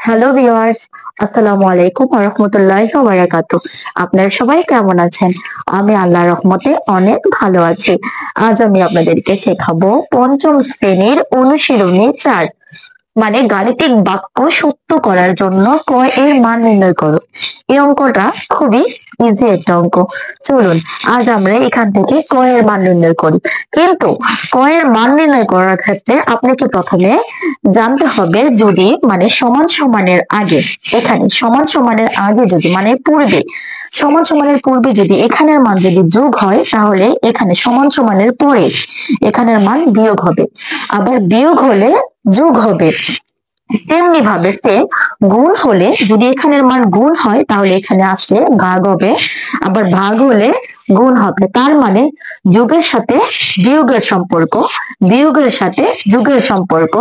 Hello viewers, আসসালামু আলাইকুম ওয়া রাহমাতুল্লাহি ওয়া বারাকাতুহু। আপনারা সবাই কেমন আছেন? আমি আল্লাহর রহমতে অনেক ভালো আছি। আজ আমি আপনাদেরকে শেখাবো পঞ্চম শ্রেণীর অনুশীলনী 4, মানে গাণিতিক বাক্য সত্য করার জন্য ক এর মান নির্ণয় করো। এই অঙ্কটা খুবই ইজি একটা অঙ্ক। চলুন আজ আমরা এখান থেকে ক এর মান নির্ণয় করি। কিন্তু ক এর মান নির্ণয় করার ক্ষেত্রে আপনাকে প্রথমে জানতে হবে, যদি মানে সমান সমানের আগে, এখানে সমান সমানের আগে যদি মানে পূর্বে, সমান সমানের পূর্বে যদি এখানের মান যদি যোগ হয়, তাহলে এখানে সমান সমানের পরে এখানের মান বিয়োগ হবে। আবার বিয়োগ হলে যোগ হবে। তেমনি ভাবে সেম গুণ হলে, যদি এখানের মান গুণ হয় তাহলে এখানে আসলে ভাগ হবে, আবার ভাগ হলে গুণ হবে। তার মানে যোগের সাথে বিয়োগের সম্পর্ক, বিয়োগের সাথে যোগের সম্পর্ক,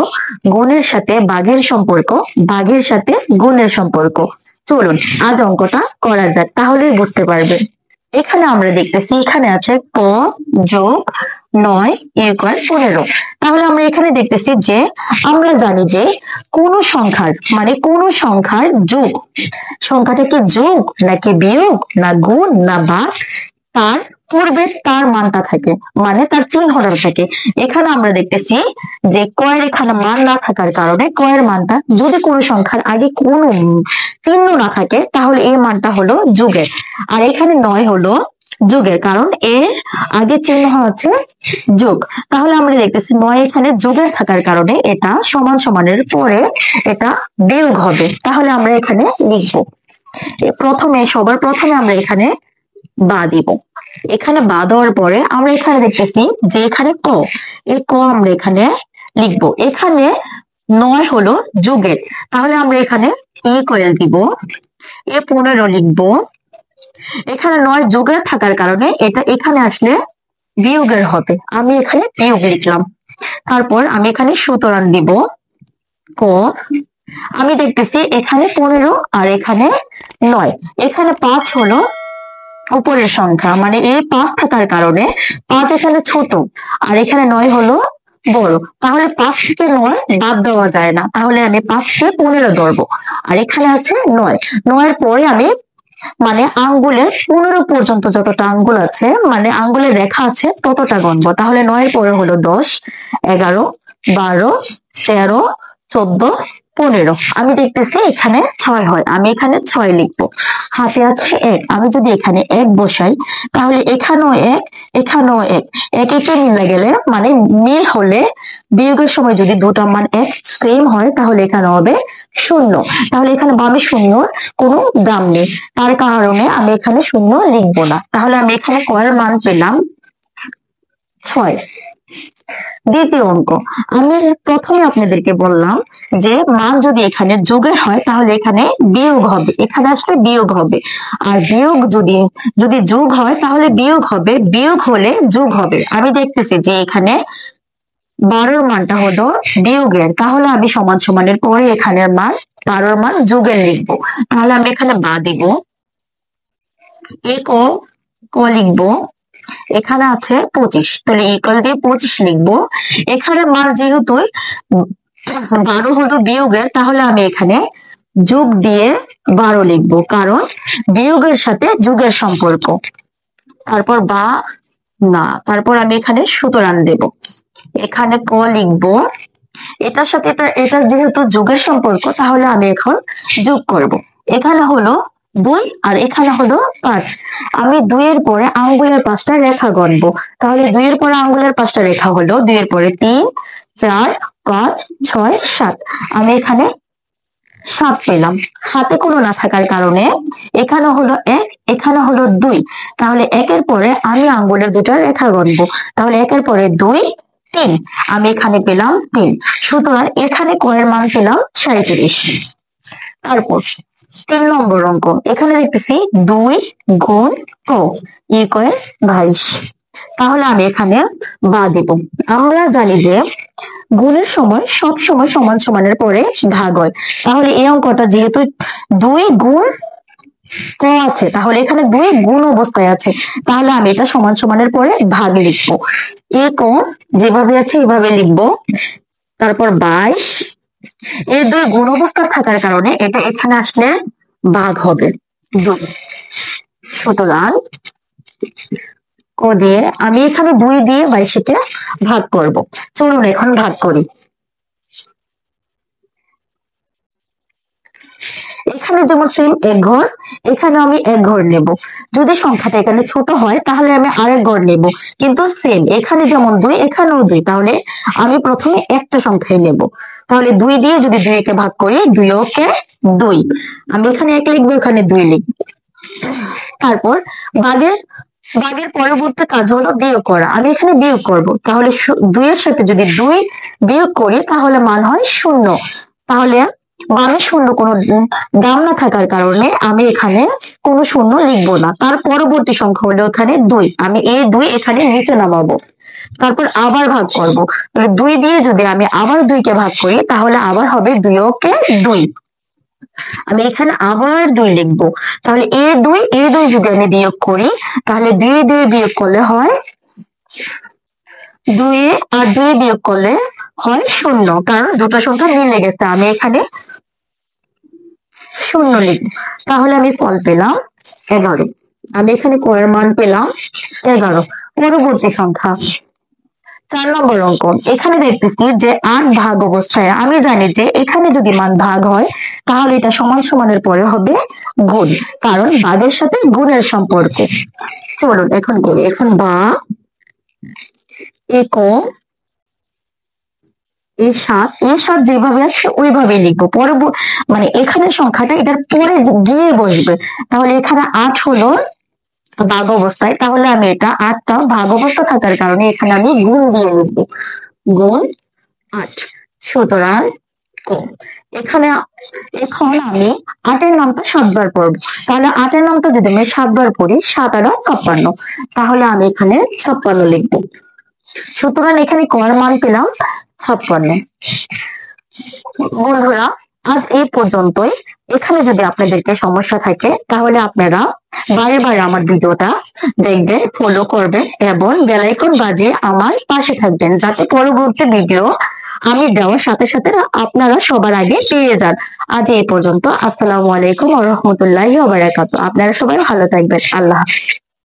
গুণের সাথে ভাগের সম্পর্ক, ভাগের সাথে গুণের সম্পর্ক। চলুন আজ অঙ্কটা করা যাক, তাহলেই বুঝতে পারবেন। এখানে আমরা দেখতেছি এখানে আছে ক যোগ 9 ইকুয়াল 15। তাহলে আমরা এখানে দেখতেছি যে আমরা জানি যে কোন সংখ্যার মানে কোন সংখ্যার যোগ, সংখ্যাটা কি যোগ নাকি বিয়োগ না গুণ না ভাগ, তার পূর্বে তার মানটা থাকে, মানে তার চিহ্নটা থাকে। এখানে আমরা দেখতেছি যে কয়ের এখানে মান না থাকার কারণে কয়ের মানটা, যদি কোনো সংখ্যার আগে কোনো চিহ্ন না থাকে তাহলে এই মানটা হলো যোগের, আর এখানে 9 হলো যোগের, কারণ এর আগে চিহ্ন হচ্ছে যোগ। তাহলে আমরা দেখতেছি 9 এখানে যোগের থাকার কারণে এটা সমান সমানের পরে এটা বিয়োগ হবে। তাহলে আমরা এখানে লিখবো প্রথমে, সবার প্রথমে আমরা এখানে বা দিব। এখানে বা দেওয়ার পরে আমরা এখানে দেখতেছি যে এখানে ক, এই ক আমরা এখানে লিখবো। এখানে 9 হলো যোগের, তাহলে আমরা এখানে ই করে দিব, এ 15 লিখবো। এখানে 9 যোগের থাকার কারণে এটা এখানে আসলে বিয়োগের হবে, আমি এখানে বিয়োগ লিখলাম। তারপর আমি এখানে সুতরাং দিব ক, আমি দেখতেছি এখানে 15 আর এখানে 9, এখানে 5 হলো উপরের সংখ্যা, মানে এই 5 থাকার কারণে 5 এখানে ছোট আর এখানে 9 হলো বড়। তাহলে 5 থেকে 9 বাদ দেওয়া যায় না, তাহলে আমি 5 কে 15 ধরবো। আর এখানে আছে 9, 9 এর পরে আমি মানে আঙ্গুলের 15 পর্যন্ত যতটা আঙ্গুল আছে, মানে আঙ্গুলের রেখা আছে ততটা গণবো। তাহলে 9 এর পরে হলো 10, 11, 12, 13, 14, 15। আমি দেখতেছি এখানে 6 হয়, আমি এখানে 6 লিখবো। হাতে আছে 1, আমি যদি এখানে 1 বসাই তাহলে এখানেও 1, এখানেও 1, একে মিলে গেলে মানে মিল হলে বিয়োগের সময় যদি দুটো মান এক সেম হয় তাহলে এখানে হবে 0। তাহলে এখানে বামে 0 কোনো দাম নেই, তার কারণে আমি এখানে 0 লিখবো না। তাহলে আমি এখানে কয়ের মান পেলাম 6। দ্বিতীয় অঙ্ক, আমি প্রথমে আপনাদেরকে বললাম যে মান যদি এখানে যোগের হয় তাহলে এখানে বিয়োগ হবে, এখানে আসলে বিয়োগ হবে। আর বিয়োগ যদি যদি যোগ হয় তাহলে বিয়োগ হবে, বিয়োগ হলে যোগ হবে। আমি দেখতেছি যে এখানে 12 মানটা হলো বিয়োগের, তাহলে আমি সমান সমানের পরে এখানের মান 12 মান যোগের লিখবো। তাহলে আমি এখানে বা দিব, এ ক লিখবো। এখানে আছে 25, তাহলে ইকুয়াল দিয়ে 25 লিখবো। এখানে মান যেহেতু 12 হলো বিয়োগের, তাহলে আমি এখানে যোগ দিয়ে 12 লিখবো, কারণ বিয়োগের সাথে যোগের সম্পর্ক। তারপর বা না, তারপর আমি এখানে সুতরাং দেব। এখানে ক লিখবো, এটার সাথে এটা যেহেতু যোগের সম্পর্ক, তাহলে আমি এখন যোগ করব। এখানে হলো 2 আর এখানে হলো 5, আমি 2 এর পরে আঙ্গুলের 5টা রেখা গণবো। তাহলে 2 এর পরে আঙ্গুলের 5টা রেখা হলো 2 এর পরে 3, 4, 5, 6, 7, আমি এখানে 7 পেলাম। হাতে কোনো না থাকার কারণে এখানে হলো 1, এখানে হলো 2, তাহলে 1 এর পরে আমি আঙ্গুলের 2টা রেখা গণবো। তাহলে 1 এর পরে 2, 3, আমি এখানে পেলাম 3। সুতরাং এখানে কয়ের মান পেলাম 37। তারপর 3 নম্বর অঙ্ক, এখানে দেখতেছি 2 গুণ ক ইকুয়াল 22। তাহলে আমি এখানে বা দেব। আমরা জানি যে গুণের সময় সব সময় সমান সমানের পরে ভাগ হয়, তাহলে এই অঙ্কটা যেহেতু 2 গুণ ক আছে, তাহলে এখানে 2 গুণ অবস্থায় আছে, তাহলে আমি এটা সমান সমানের পরে ভাগ লিখবো। এ ক যেভাবে আছে এভাবে লিখবো। তারপর 22 এই দুই গুণ অবস্থা থাকার কারণে এটা এখানে আসলে ভাগ হবে 2। সুতরাং ক দিয়ে আমি এখানে 2 দিয়ে 22 ভাগ করব। চলুন এখন ভাগ করি। এখানে যেমন সেম এক ঘর, এখানে আমি এক ঘর নেব। যদি সংখ্যাটা এখানে ছোট হয় তাহলে আমি আরেক ঘর নেব, কিন্তু সেম এখানে যেমন 2 এখানেও 2, তাহলে আমি প্রথমে একটা সংখ্যায় নেব। তাহলে 2 দিয়ে যদি 2 কে ভাগ করি, 2 ওকে 2, আমি এখানে 1 লিখবো, এখানে 2 লিখবো। তারপর ভাগের ভাগের পরবর্তী কাজ হলো বিয়োগ করা। আমি এখানে বিয়োগ করব, তাহলে 2 এর সাথে যদি 2 বিয়োগ করি তাহলে মান হয় 0। তাহলে মানে শূন্য কোনো দাম না থাকার কারণে আমি এখানে কোনো শূন্য লিখবো না। তার পরবর্তী সংখ্যা হলো এখানে 2, আমি এই 2 এখানে নিচে নামাবো। তারপর আবার ভাগ করব, তাহলে 2 দিয়ে যদি আমি আবার 2 কে ভাগ করি তাহলে আবার হবে 2 ওকে 2, আমি এখানে আবার 2 লিখবো। তাহলে এই দুই যদি আমি বিয়োগ করি তাহলে 2 দিয়ে বিয়োগ করলে হয় 2 আর 2 বিয়োগ করলে হয় 0, কারণ দুটো সংখ্যা মিলে গেছে। আমি এখানে 0 লিখবো। তাহলে আমি ফল পেলাম 11। আমি এখানে কয়ের মান পেলাম 11। পরবর্তী সংখ্যা 4 নম্বর অঙ্ক। এখানে দেখতেছি যে 8 ভাগ অবস্থায়, আমি জানি যে এখানে যদি মান ভাগ হয় তাহলে এটা সমান সমানের পরে হবে গুণ, কারণ ভাগের সাথে গুণের সম্পর্ক। চলুন এখন করি। এখন বা এক এই সাত যেভাবে আছে ওইভাবে লিখবো। মানে এখানে সংখ্যাটা এটার পরে গিয়ে বসবে। তাহলে এখানে 8 হলো ভাগ অবস্থায়, তাহলে আমি এটা 8টা ভাগ অবস্থা থাকার কারণে এখানে আমি গুণ দিয়ে লিখবো, গুণ 8। সুতরাং এখানে এখন আমি 8-এর নামটা 7 বার পড়বো। তাহলে 8-এর নামটা যদি আমি 7 বার পড়ি, 7 আর 56, তাহলে আমি এখানে 56 লিখবো। সুতরাং এখানে কর মান পেলাম 56। বন্ধুরা, আজ এই পর্যন্তই। এখানে যদি আপনাদেরকে সমস্যা থাকে তাহলে আপনারা বারে বারে আমার ভিডিওটা দেখবেন, ফলো করবেন এবং বেল আইকন বাজিয়ে আমার পাশে থাকবেন, যাতে পরবর্তী ভিডিও আমি দেওয়ার সাথে সাথে আপনারা সবার আগে পেয়ে যান। আজ এই পর্যন্ত। আসসালামু আলাইকুম ওয়া রাহমাতুল্লাহি ওয়া বারাকাতুহু। আপনারা সবাই ভালো থাকবেন। আল্লাহ হাফেজ।